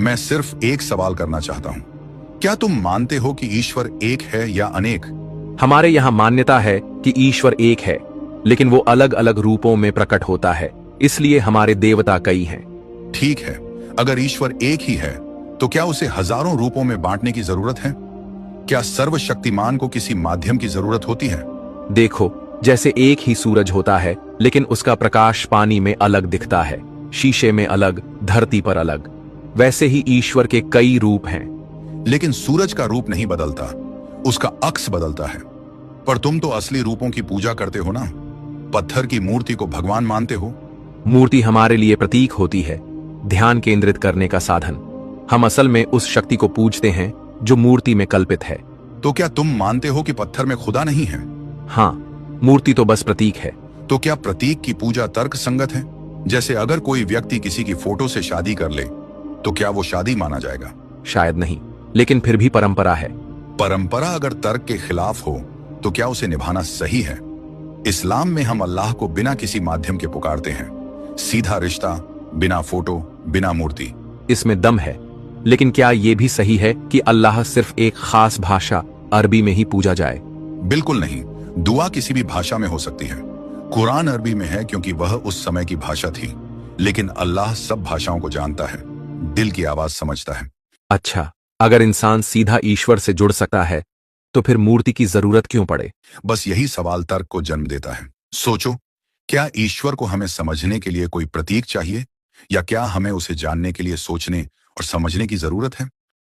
मैं सिर्फ एक सवाल करना चाहता हूं। क्या तुम मानते हो कि ईश्वर एक है या अनेक? हमारे यहाँ मान्यता है कि ईश्वर एक है, लेकिन वो अलग अलग रूपों में प्रकट होता है, इसलिए हमारे देवता कई हैं। ठीक है, अगर ईश्वर एक ही है तो क्या उसे हजारों रूपों में बांटने की जरूरत है? क्या सर्वशक्तिमान को किसी माध्यम की जरूरत होती है? देखो, जैसे एक ही सूरज होता है, लेकिन उसका प्रकाश पानी में अलग दिखता है, शीशे में अलग, धरती पर अलग, वैसे ही ईश्वर के कई रूप हैं। लेकिन सूरज का रूप नहीं बदलता, उसका अक्स बदलता है। पर तुम तो असली रूपों की पूजा करते हो ना? पत्थर की मूर्ति को भगवान मानते हो? मूर्ति हमारे लिए प्रतीक होती है, ध्यान केंद्रित करने का साधन। हम असल में उस शक्ति को पूजते हैं जो मूर्ति में कल्पित है। तो क्या तुम मानते हो कि पत्थर में खुदा नहीं है? हाँ, मूर्ति तो बस प्रतीक है। तो क्या प्रतीक की पूजा तर्क संगत है? जैसे अगर कोई व्यक्ति किसी की फोटो से शादी कर ले तो क्या वो शादी माना जाएगा? शायद नहीं, लेकिन फिर भी परंपरा है। परंपरा अगर तर्क के खिलाफ हो तो क्या उसे निभाना सही है? इस्लाम में हम अल्लाह को बिना किसी माध्यम के पुकारते हैं, सीधा रिश्ता, बिना फोटो, बिना मूर्ति। इसमें दम है, लेकिन क्या ये भी सही है कि अल्लाह सिर्फ एक खास भाषा अरबी में ही पूजा जाए? बिल्कुल नहीं। दुआ किसी भी भाषा में हो सकती है। कुरान अरबी में है क्योंकि वह उस समय की भाषा थी, लेकिन अल्लाह सब भाषाओं को जानता है, दिल की आवाज समझता है। अच्छा, अगर इंसान सीधा ईश्वर से जुड़ सकता है तो फिर मूर्ति की जरूरत क्यों पड़े? बस यही सवाल तर्क को जन्म देता है। सोचो, क्या ईश्वर को हमें समझने के लिए कोई प्रतीक चाहिए, या क्या हमें उसे जानने के लिए सोचने और समझने की जरूरत है?